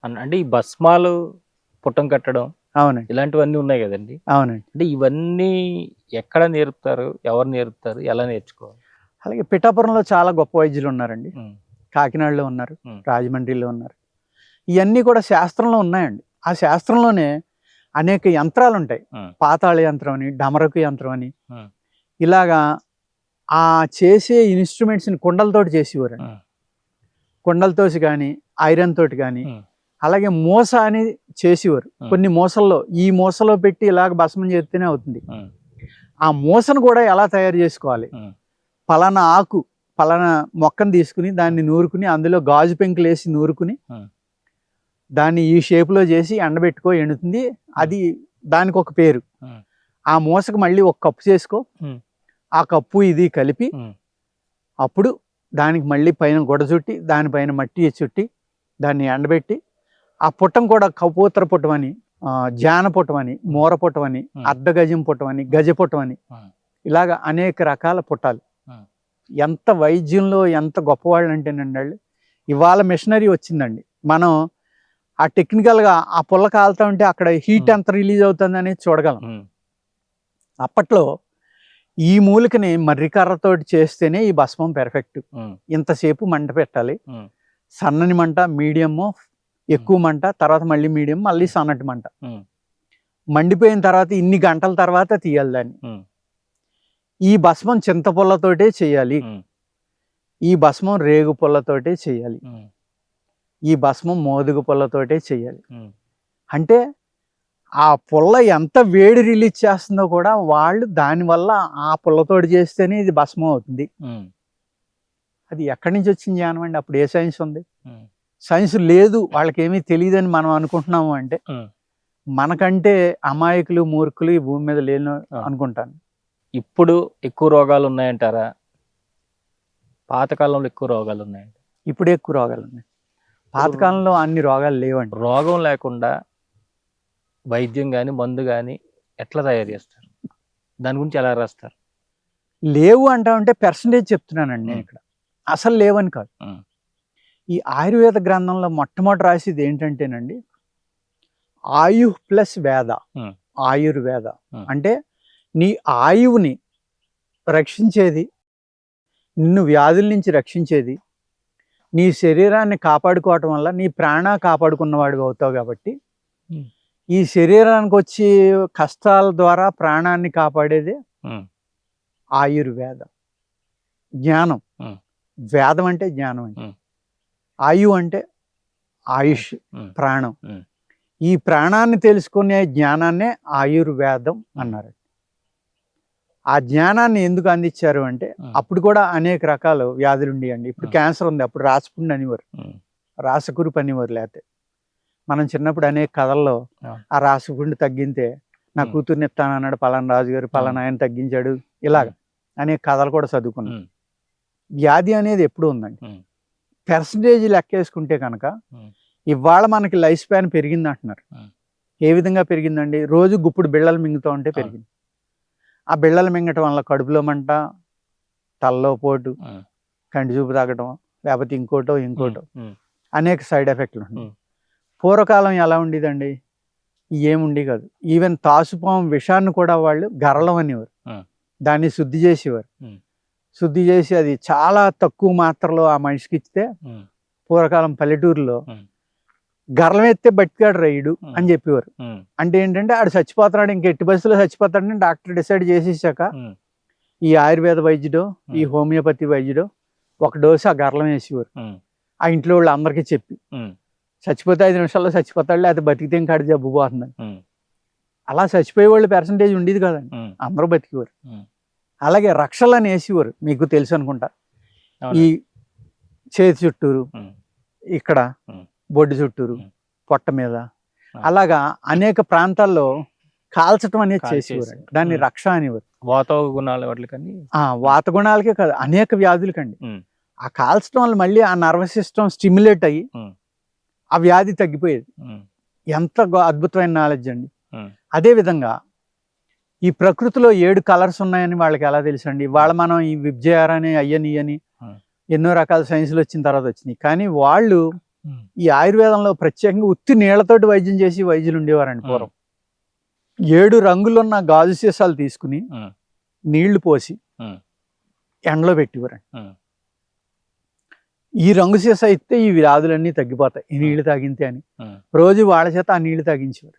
అంటే ఈ భస్మాలు పుట్టం కట్టడం అవునండి. ఇలాంటివన్నీ ఉన్నాయి కదండి. అవునండి. అంటే ఇవన్నీ ఎక్కడ నేర్పుతారు? ఎవరు నేర్పుతారు? ఎలా నేర్చుకోవాలి? అలాగే పిఠాపురంలో చాలా గొప్ప వైద్యులు ఉన్నారండి. హ్మ్. కాకినాడలో ఉన్నారు, హ్మ్. రాజమండ్రిలో ఉన్నారు. ఇయన్నీ కూడా శాస్త్రంలో ఉన్నాయండి. ఆ శాస్త్రంలోనే అనేక యంత్రాలుంటాయి. హ్మ్. పాతాళ యంత్రం అని, డమరకు యంత్రం అని, హ్మ్. ఇలాగా ఆ చేసే ఇన్‌స్ట్రుమెంట్స్‌ని కుండలతోటి చేసేవారండి. హ్మ్. కుండలతోసి గానీ, ఐరన్ తోటి గానీ, హ్మ్. అలాగే మూస అని చేసేవారు. హ్మ్. కొన్ని మూసల్లో ఈ మూసలో పెట్టి ఇలాగ భస్మం చేస్తేనే అవుతుంది. హ్మ్. ఆ మూసను కూడా ఎలా తయారు చేసుకోవాలి? హ్మ్. పలానా ఆకు, పలానా మొక్కను తీసుకుని దాన్ని నూరుకుని అందులో గాజు పెంకులేసి నూరుకుని హ్మ్. దాన్ని ఈ షేప్‌లో చేసి ఎండబెట్టుకో ఎండుతుంది. అది దానికొక పేరు. హ్మ్. ఆ మూసకు మళ్ళీ ఒక కప్పు చేసుకో. హ్మ్. ఆ కప్పు ఇది కలిపి హ్మ్. అప్పుడు దానికి మళ్ళీ పైన గుడ చుట్టి, దానిపైన మట్టి చుట్టి, దాన్ని ఎండబెట్టి, ఆ పుట్టం కూడా కపోతర పుట్టం అని, జాన పుట్టం అని, మూర పుట్టం అని, హ్మ్. అర్ధ గజం పుట్టం అని, గజ పుట్టం అని, హ్మ్. ఇలాగ అనేక రకాల పుట్టాలు. హ్మ్. ఎంత వైద్యంలో ఎంత గొప్పవాళ్ళు అంటేనండి వాళ్ళు. ఇవాళ మిషనరీ వచ్చిందండి. మనం ఆ టెక్నికల్‌గా ఆ పుల్ల కాలుతా ఉంటే అక్కడ హీట్ ఎంత రిలీజ్ అవుతుందనేది చూడగలం. హ్మ్. అప్పట్లో ఈ మూలికని మర్రి కర్రతోటి చేస్తేనే ఈ భస్మం పెర్ఫెక్ట్. హ్మ్. ఇంతసేపు మంట పెట్టాలి. హ్మ్. సన్నని మంట, మీడియము, ఎక్కువ మంట, తర్వాత మళ్ళీ మీడియం, మళ్ళీ సన్నటి మంట. హ్మ్. మండిపోయిన తర్వాత ఇన్ని గంటల తర్వాత తీయాలి దాన్ని. హ్మ్. ఈ భస్మం చింతపుల్లతోటే చేయాలి. హ్మ్. ఈ భస్మం రేగు పుల్లతోటే చేయాలి. హ్మ్. ఈ భస్మం మోదుగ పుల్లతోటే చేయాలి. హ్మ్. అంటే ఆ పుల్ల ఎంత వేడి రిలీజ్ చేస్తుందో కూడా వాళ్ళు దానివల్ల ఆ పుల్లతోటి చేస్తేనే ఇది భస్మం అవుతుంది. హ్మ్. అది ఎక్కడి నుంచి వచ్చిన జ్ఞానం అండి? అప్పుడు ఏ సైన్స్ ఉంది? హ్మ్. సైన్స్ లేదు, వాళ్ళకేమీ తెలీదని మనం అనుకుంటున్నాము అంటే, హ్మ్. మనకంటే అమాయకులు, మూర్ఖులు ఈ భూమి మీద లేను ఆ! అనుకుంటాను. ఇప్పుడు ఎక్కువ రోగాలున్నాయంటారా? పాతకాలంలో ఎక్కువ రోగాలున్నాయంట. ఇప్పుడే ఎక్కువ రోగాలున్నాయి. ఇప్పుడు పాతకాలంలో అన్ని రోగాలు లేవండి. రోగం లేకుండా వైద్యం గాని, మందు గాని ఎట్లా తయారు చేస్తారు? దాని గురించి ఎలా రాస్తారు? లేవు అంటామంటే పర్సెంటేజ్ చెప్తున్నానండి నేను హ్మ్. ఇక్కడ. అసలు లేవని కాదు. హ్మ్. ఈ ఆయుర్వేద గ్రంథంలో మొట్టమొదట రాసేది ఏంటంటేనండి, ఆయుః ప్లస్ వేద. హ్మ్. ఆయుర్వేద. హ్మ్. అంటే నీ ఆయువుని రక్షించేది, నిన్ను వ్యాధుల నుంచి రక్షించేది, నీ శరీరాన్ని కాపాడుకోవటం వల్ల నీ కాపాడుకున్నవాడివి అవుతావు కాబట్టి, హ్మ్. ఈ శరీరానికి వచ్చే కష్టాల ద్వారా ప్రాణాన్ని కాపాడేదే హ్మ్. ఆయుర్వేదం. జ్ఞానం. హ్మ్. వేదం అంటే జ్ఞానం అండి. హ్మ్. ఆయు అంటే ఆయుష్, హ్మ్. ప్రాణం. హ్మ్. ఈ ప్రాణాన్ని తెలుసుకునే జ్ఞానాన్నే ఆయుర్వేదం అన్నారు. ఆ జ్ఞానాన్ని ఎందుకు అందించారు అంటే, హ్మ్. అప్పుడు కూడా అనేక రకాల వ్యాధులు ఉండేయండి. ఇప్పుడు హ్మ్. క్యాన్సర్ ఉంది, అప్పుడు రాసపుండు అనేవారు, హ్మ్. రాసకురుపు అనేవారు. లేకపోతే మనం చిన్నప్పుడు అనేక కథల్లో ఆ! ఆ రాసపుండు తగ్గితే నా హ్మ్. కూతుర్ని ఇస్తానన్నాడు పలానా రాజుగారు, పలానా ఆయన తగ్గించాడు, ఇలాగ హ్మ్. అనేక కథలు కూడా చదువుకున్నాం. హ్మ్. వ్యాధి అనేది ఎప్పుడు ఉందండి. హ్మ్. పర్సంటేజ్ లెక్కేసుకుంటే కనుక హ్మ్. ఇవాళ మనకి లైఫ్ స్పాన్ పెరిగింది అంటున్నారు. హ్మ్. ఏ విధంగా పెరిగిందండి? రోజు గుప్పుడు బిళ్ళలు మింగుతూ ఉంటే ఆ! పెరిగింది. ఆ బిళ్ళలు మింగటం వల్ల కడుపులో మంట, తలలో పోటు, హ్మ్. కంటి చూపు తగ్గటం, లేకపోతే ఇంకోటో హ్మ్. ఇంకోటో హ్మ్. అనేక సైడ్ ఎఫెక్ట్లు ఉన్నాయి. హ్మ్. పూర్వకాలం ఎలా ఉండేదండి? ఏముండి కాదు. ఈవెన్ తాసుపాము విషాన్ని కూడా వాళ్ళు గరళం అనేవారు. హ్మ్. దాన్ని శుద్ధి చేసేవారు. హ్మ్. శుద్ధి చేసి అది చాలా తక్కువ మాత్రలో ఆ మనిషికి ఇస్తే, హ్మ్. పూర్వకాలం పల్లెటూరులో హ్మ్. గరళం ఎత్తే బతికాడు రైడు హ్మ్. అని చెప్పేవారు. హ్మ్. అంటే ఏంటంటే ఆడు చచ్చిపోతున్నాడు, ఇంక ఎట్టి పరిస్థితుల్లో చచ్చిపోతాడని డాక్టర్ డిసైడ్ చేసేసాక హ్మ్. ఈ ఆయుర్వేద వైద్యుడో, ఈ హ్మ్. హోమియోపతి వైద్యుడో ఒక డోసు ఆ గరళం వేసేవారు. హ్మ్. ఆ ఇంట్లో వాళ్ళందరికీ చెప్పి, హ్మ్. చచ్చిపోతే 5 నిమిషాల్లో చచ్చిపోతాడు, లేకపోతే బతికితే ఇంకాడి జబ్బు పోతుందని. హ్మ్. అలా చచ్చిపోయేవాళ్ళు పర్సంటేజ్ ఉండేది కదండి. హ్మ్. అందరూ బతికేవారు. హ్మ్. అలాగే రక్షలని వేసేవారు, మీకు తెలుసు అనుకుంటా. ఈ అవునండి. చేతి చుట్టూరు, హ్మ్. ఇక్కడ హ్మ్. బొడ్డు చుట్టూరు, హ్మ్. పొట్ట మీద, ఆ! అలాగా అనేక ప్రాంతాల్లో కాల్చటం అనేది కాల్చేసి చేసేవారండి. దాన్ని హ్మ్. రక్ష అనేవారు. వాత గుణాలు వాటిలకని వాత గుణాలకే కాదు, అనేక వ్యాధులకండి. హ్మ్. ఆ కాల్చడం వల్ల మళ్ళీ ఆ నర్వస్ సిస్టమ్ స్టిమ్యులేట్ అయ్యి హ్మ్. ఆ వ్యాధి తగ్గిపోయేది. హ్మ్. ఎంత అద్భుతమైన నాలెడ్జ్ అండి. హ్మ్. అదేవిధంగా ఈ ప్రకృతిలో 7 కలర్స్ ఉన్నాయని వాళ్ళకి ఎలా తెలుసండి? ఇవాళ మనం ఈ విబ్జిఆర్ అని అయ్యని ఇయ్యని హ్మ్. ఎన్నో రకాల సైన్స్‌లు వచ్చిన తర్వాత వచ్చినాయి. కానీ వాళ్ళు ఈ ఆయుర్వేదంలో ప్రత్యేకంగా ఉత్తి నీళ్లతోటి వైద్యం చేసి వైద్యులు ఉండేవారండి పూర్వం. 7 రంగులున్న గాజు సీసాలు తీసుకుని నీళ్లు పోసి ఎండలో పెట్టేవారండి. ఈ రంగు సీసా ఇస్తే ఈ వ్యాధులన్నీ తగ్గిపోతాయి ఈ నీళ్లు తాగింతే అని రోజు వాళ్ళ చేత ఆ నీళ్లు తాగించేవారు.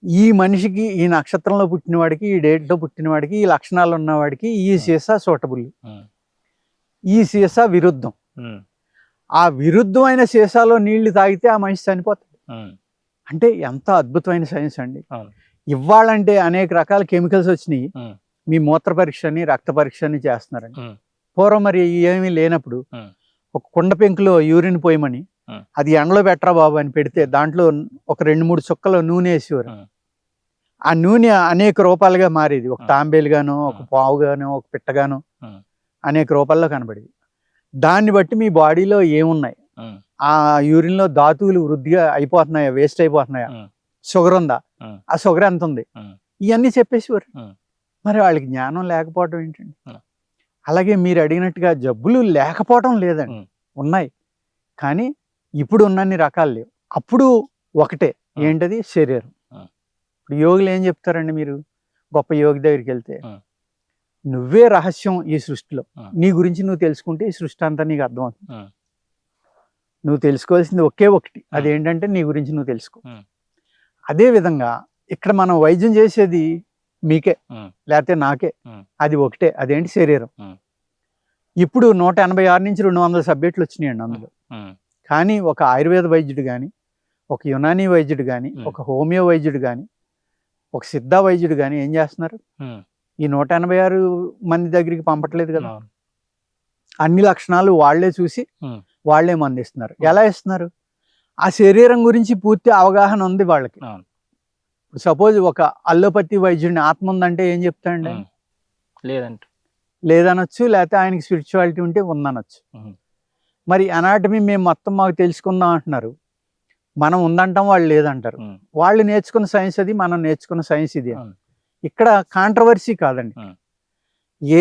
ఈ మనిషికి ఈ నక్షత్రంలో పుట్టిన వాడికి, ఈ డేట్లో పుట్టిన వాడికి, ఈ లక్షణాలు ఉన్నవాడికి ఈ సీసా సూటబుల్, ఈ సీసా విరుద్ధం. ఆ విరుద్ధమైన సీసాలో నీళ్లు తాగితే ఆ మనిషి చనిపోతాడు. అంటే ఎంత అద్భుతమైన సైన్స్ అండి. ఇవ్వాలంటే అనేక రకాల కెమికల్స్ వచ్చినాయి. మీ మూత్ర పరీక్ష అని, రక్త పరీక్ష అని చేస్తున్నారండి. పూర్వం మరి ఏమీ లేనప్పుడు ఒక కుండ పెంకులో యూరిన్ పోయమని అది ఎండలో పెట్టరా బాబు అని పెడితే దాంట్లో ఒక 2-3 చుక్కలు నూనె వేసేవారు. ఆ నూనె అనేక రూపాలుగా మారేది. ఒక తాంబేలుగాను, ఒక పావుగాను, ఒక పిట్టగాను అనేక రూపాల్లో కనబడేది. దాన్ని బట్టి మీ బాడీలో ఏమున్నాయి, ఆ యూరిన్ లో ధాతువులు వృద్ధిగా అయిపోతున్నాయా, వేస్ట్ అయిపోతున్నాయా, షుగర్ ఉందా, ఆ షుగర్ ఎంత ఉంది, ఇవన్నీ చెప్పేసేవారు. మరి వాళ్ళకి జ్ఞానం లేకపోవడం ఏంటండి. అలాగే మీరు అడిగినట్టుగా జబ్బులు లేకపోవడం లేదండి, ఉన్నాయి. కానీ ఇప్పుడు ఉన్నన్ని రకాలు లేవు. అప్పుడు ఒకటే ఏంటది, శరీరం. ఇప్పుడు యోగులు ఏం చెప్తారండి, మీరు గొప్ప యోగి దగ్గరికి వెళ్తే నువ్వే రహస్యం ఈ సృష్టిలో, నీ గురించి నువ్వు తెలుసుకుంటే ఈ సృష్టి అంతా నీకు అర్థమవుతుంది. నువ్వు తెలుసుకోవాల్సింది ఒకే ఒకటి, అదేంటంటే నీ గురించి నువ్వు తెలుసుకో. అదే విధంగా ఇక్కడ మనం వైద్యం చేసేది మీకే లేకపోతే నాకే, అది ఒకటే, అదేంటి శరీరం. ఇప్పుడు 186 నుంచి 200 సబ్జెక్టులు వచ్చినాయండి అందులో. కానీ ఒక ఆయుర్వేద వైద్యుడు కానీ, ఒక యునానీ వైద్యుడు కానీ, ఒక హోమియో వైద్యుడు కానీ, ఒక సిద్ధ వైద్యుడు కానీ ఏం చేస్తున్నారు, ఈ 186 మంది దగ్గరికి పంపట్లేదు కదా. అన్ని లక్షణాలు వాళ్లే చూసి వాళ్లే మందిస్తున్నారు. ఎలా ఇస్తున్నారు, ఆ శరీరం గురించి పూర్తి అవగాహన ఉంది వాళ్ళకి. సపోజ్ ఒక అల్లోపతి వైద్యుడిని ఆత్మ ఉందంటే ఏం చెప్తాడండి, లేదనొచ్చు, లేకపోతే ఆయనకి స్పిరిచువాలిటీ ఉంటే ఉందనొచ్చు. మరి అనాటమీ మేము మొత్తం మాకు తెలుసుకుందాం అంటున్నారు, మనం ఉందంటాం, వాళ్ళు లేదంటారు. వాళ్ళు నేర్చుకున్న సైన్స్ అది, మనం నేర్చుకున్న సైన్స్ ఇది. ఇక్కడ కాంట్రవర్సీ కాదండి.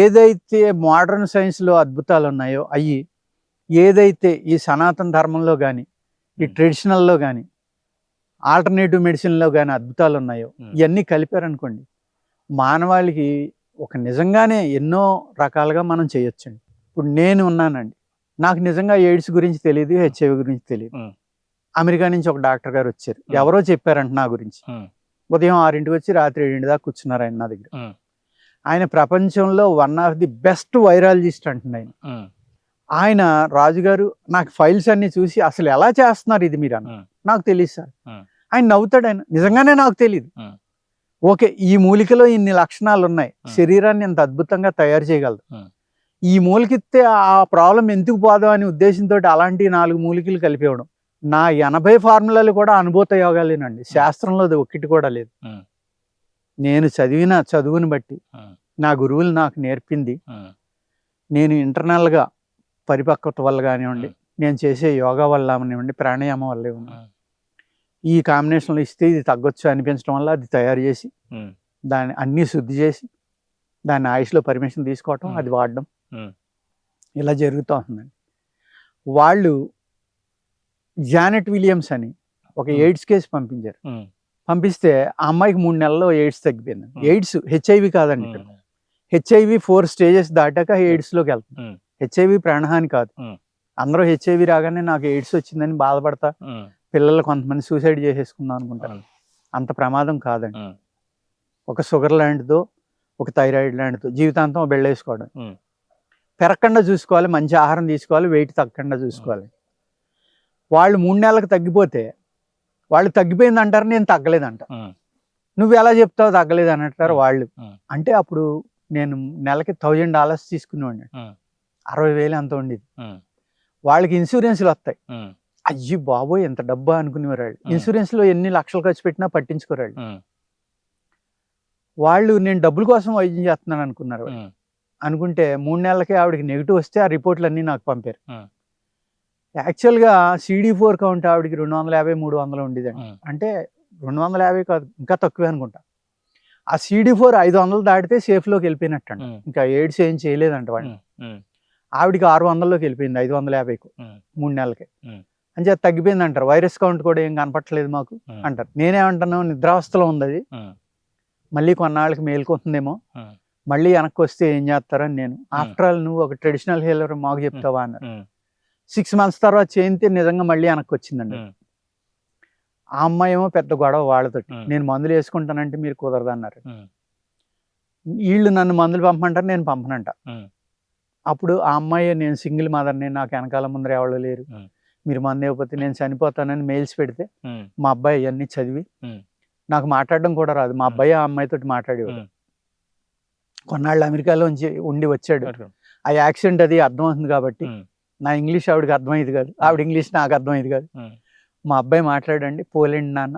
ఏదైతే మోడర్న్ సైన్స్లో అద్భుతాలు ఉన్నాయో అవి, ఏదైతే ఈ సనాతన ధర్మంలో కానీ, ఈ ట్రెడిషనల్లో కానీ, ఆల్టర్నేటివ్ మెడిసిన్లో కానీ అద్భుతాలు ఉన్నాయో ఇవన్నీ కలిపారనుకోండి, మానవాళికి ఒక నిజంగానే ఎన్నో రకాలుగా మనం చేయొచ్చండి. ఇప్పుడు నేను ఉన్నానండి, నాకు నిజంగా ఎయిడ్స్ గురించి తెలియదు, హెచ్ఐవి గురించి తెలియదు. అమెరికా నుంచి ఒక డాక్టర్ గారు వచ్చారు, ఎవరో చెప్పారంట నా గురించి. ఉదయం 6 వచ్చి రాత్రి 7 దాకా కూర్చున్నారు ఆయన నా దగ్గర. ఆయన ప్రపంచంలో one of the best virologist అంటుంది ఆయన. ఆయన రాజుగారు నాకు ఫైల్స్ అన్ని చూసి అసలు ఎలా చేస్తున్నారు ఇది మీరు అన్న, నాకు తెలియదు సార్. ఆయన నవ్వుతాడు, ఆయన నిజంగానే నాకు తెలియదు. ఓకే, ఈ మూలికలో ఇన్ని లక్షణాలు ఉన్నాయి, శరీరాన్ని ఎంత అద్భుతంగా తయారు చేయగలదు, ఈ మూలికిస్తే ఆ ప్రాబ్లం ఎందుకు పోదాం అనే ఉద్దేశంతో అలాంటి 4 మూలికలు కలిపేవడం. నా 80 ఫార్ములాలు కూడా అనుభూత యోగాలేనండి, శాస్త్రంలో ఒక్కటి కూడా లేదు. నేను చదివిన చదువుని బట్టి, నా గురువులు నాకు నేర్పింది, నేను ఇంటర్నల్గా పరిపక్వత వల్ల కానివ్వండి, నేను చేసే యోగా వల్ల కానివ్వండి, ప్రాణాయామం వల్ల ఇవ్వండి, ఈ కాంబినేషన్లో ఇస్తే ఇది తగ్గొచ్చు అనిపించడం వల్ల అది తయారు చేసి దాన్ని అన్నీ శుద్ధి చేసి దాన్ని ఆయుష్లో పర్మిషన్ తీసుకోవటం, అది వాడడం, ఇలా జరుగుతూ ఉంటుందండి. వాళ్ళు జానెట్ విలియమ్స్ అని ఒక ఎయిడ్స్ కేసు పంపించారు. పంపిస్తే ఆ అమ్మాయికి 3 నెలల్లో ఎయిడ్స్ తగ్గిపోయింది. ఎయిడ్స్ హెచ్ఐవి కాదండి, ఇక్కడ హెచ్ఐవి 4 స్టేజెస్ దాటాక ఎయిడ్స్లోకి వెళ్తుంది. హెచ్ఐవి ప్రాణహాని కాదు. అందరూ హెచ్ఐవి రాగానే నాకు ఎయిడ్స్ వచ్చిందని బాధపడతా, పిల్లలు కొంతమంది సూసైడ్ చేసేసుకుందాం అనుకుంటారు. అంత ప్రమాదం కాదండి. ఒక షుగర్ లాంటిదో, ఒక థైరాయిడ్ లాంటిదో జీవితాంతం బెళ్ళేసుకోవడం. పెరగకుండా చూసుకోవాలి, మంచి ఆహారం తీసుకోవాలి, వెయిట్ తగ్గకుండా చూసుకోవాలి. వాళ్ళు 3 నెలలకు తగ్గిపోతే వాళ్ళు తగ్గిపోయింది అంటారు, నేను తగ్గలేదంట. నువ్వు ఎలా చెప్తావు తగ్గలేదు అని అంటారు వాళ్ళు. అంటే అప్పుడు నేను నెలకి $1000 తీసుకునేవాడిని, 60,000 అంత ఉండేది. వాళ్ళకి ఇన్సూరెన్స్లు వస్తాయి, అయ్యి బాబోయ్ ఎంత డబ్బా అనుకునేవారు వాళ్ళు. ఇన్సూరెన్స్లో ఎన్ని లక్షలు ఖర్చు పెట్టినా పట్టించుకోరాళ్ళు. వాళ్ళు నేను డబ్బుల కోసం వైద్యం చేస్తున్నాను అనుకున్నారు. అనుకుంటే 3 నెలలకే ఆవిడకి నెగిటివ్ వస్తే ఆ రిపోర్ట్లు అన్నీ నాకు పంపారు. యాక్చువల్గా CD4 కౌంట్ ఆవిడకి 250-300 ఉండేదండి. అంటే 250 కాదు, ఇంకా తక్కువే అనుకుంటా. ఆ CD4 500 దాటితే సేఫ్లోకి వెళ్ళిపోయినట్టండి, ఇంకా ఎయిడ్స్ ఏం చేయలేదంట వాడిని. ఆవిడికి 600లోకి వెళ్ళిపోయింది 550కు ఉమ్. 3 నెలలకి. ఉమ్. అని చెప్పి తగ్గిపోయింది అంటారు. వైరస్ కౌంట్ కూడా ఏం కనపట్లేదు మాకు అంటారు. నేనేమంటాను, నిద్రావస్థలో ఉంది అది, మళ్ళీ కొన్నాళ్ళకి మేలుకుంటుందేమో, మళ్ళీ వెనక్కి వస్తే ఏం చేస్తారని నేను. ఆఫ్టర్ ఆల్ నువ్వు ఒక ట్రెడిషనల్ హీలర్ మాకు చెప్తావా అన్నారు. 6 months తర్వాత చేయితే నిజంగా మళ్ళీ వెనక్కి వచ్చిందండి. ఆ అమ్మాయి ఏమో పెద్ద గొడవ వాళ్ళతోటి, నేను మందులు వేసుకుంటానంటే మీరు కుదరదు అన్నారు. వీళ్ళు నన్ను మందులు పంపమంటారు, నేను పంపనంట. అప్పుడు ఆ అమ్మాయి, నేను సింగిల్ మదర్ని, నాకు వెనకాల ముందర ఎవరు లేరు, మీరు మందు ఇవ్వకపోతే నేను చనిపోతానని మెయిల్స్ పెడితే మా అబ్బాయి అవన్నీ చదివి, నాకు మాట్లాడడం కూడా రాదు, మా అబ్బాయి ఆ అమ్మాయితోటి మాట్లాడేవాడు. కొన్నాళ్ళు అమెరికాలోంచి ఉండి వచ్చాడు. ఆ యాక్సిడెంట్ అది అర్థమవుతుంది కాబట్టి నా ఇంగ్లీష్ ఆవిడకి అర్థమయ్యేది కాదు, ఆవిడ ఇంగ్లీష్ నాకు అర్థమయ్యేది కాదు. మా అబ్బాయి మాట్లాడండి, పోలేండి నాన్న,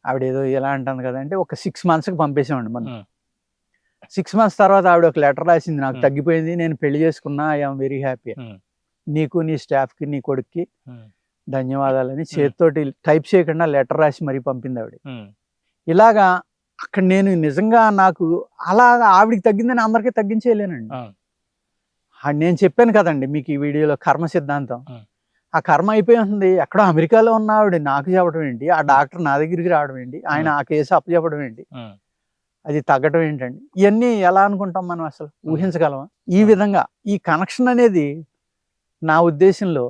ఆవిడ ఏదో ఎలా అంటుంది కదా అంటే ఒక 6 monthsకి పంపేసామండి మనం. 6 months తర్వాత ఆవిడ ఒక లెటర్ రాసింది, నాకు తగ్గిపోయింది, నేను పెళ్లి చేసుకున్నా, ఐఎమ్ వెరీ హ్యాపీ, నీకు నీ స్టాఫ్కి నీ కొడుక్కి ధన్యవాదాలని చేతితోటి టైప్ చేయకుండా లెటర్ రాసి మరీ పంపింది ఆవిడ. ఇలాగా అక్కడ నేను నిజంగా నాకు అలాగా ఆవిడికి తగ్గిందని అందరికీ తగ్గించేయలేనండి. నేను చెప్పాను కదండి మీకు ఈ వీడియోలో కర్మ సిద్ధాంతం. ఆ కర్మ అయిపోయి ఉంది, ఎక్కడో అమెరికాలో ఉన్న ఆవిడ నాకు చెప్పడం ఏంటి, ఆ డాక్టర్ నా దగ్గరికి రావడం ఏంటి, ఆయన ఆ కేసు అప్పచెప్పడం ఏంటి, అది తగ్గడం ఏంటండి, ఇవన్నీ ఎలా అనుకుంటాం మనం, అసలు ఊహించగలమా? ఈ విధంగా ఈ కనెక్షన్ అనేది నా ఉద్దేశంలో,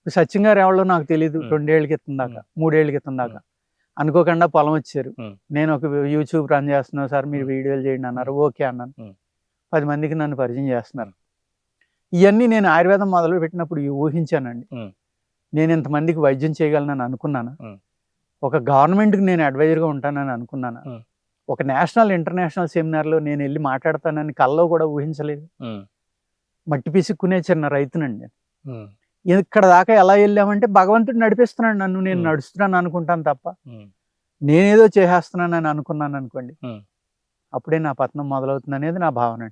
సచిన్ గారు ఎవరో నాకు తెలియదు, 2 ఏళ్ల క్రితం దాకా 3 ఏళ్ల క్రితం దాకా అనుకోకుండా పొలం వచ్చారు. నేను ఒక యూట్యూబ్ రన్ చేస్తున్నాను సార్, మీరు వీడియోలు చేయండి అన్నారు. ఓకే అన్నాను. 10 మందికి నన్ను పరిచయం చేస్తున్నారు. ఇవన్నీ నేను ఆయుర్వేదం మొదలు పెట్టినప్పుడు ఊహించానండి. నేను ఇంతమందికి వైద్యం చేయగలనని అనుకున్నాను. ఒక గవర్నమెంట్కి నేను అడ్వైజర్గా ఉంటానని అనుకున్నాను. ఒక నేషనల్ ఇంటర్నేషనల్ సెమినార్లో నేను వెళ్ళి మాట్లాడతానని కల్లో కూడా ఊహించలేదు. మట్టి పిసుక్కునే చిన్న రైతునండి. ఇక్కడ దాకా ఎలా వెళ్ళామంటే భగవంతుడు నడిపిస్తున్నాడు నన్ను, నేను నడుస్తున్నాను అనుకుంటాను తప్ప నేనేదో చేసేస్తున్నానని అనుకున్నాను అనుకోండి, అప్పుడే నా పతనం మొదలవుతుంది అనేది నా భావన.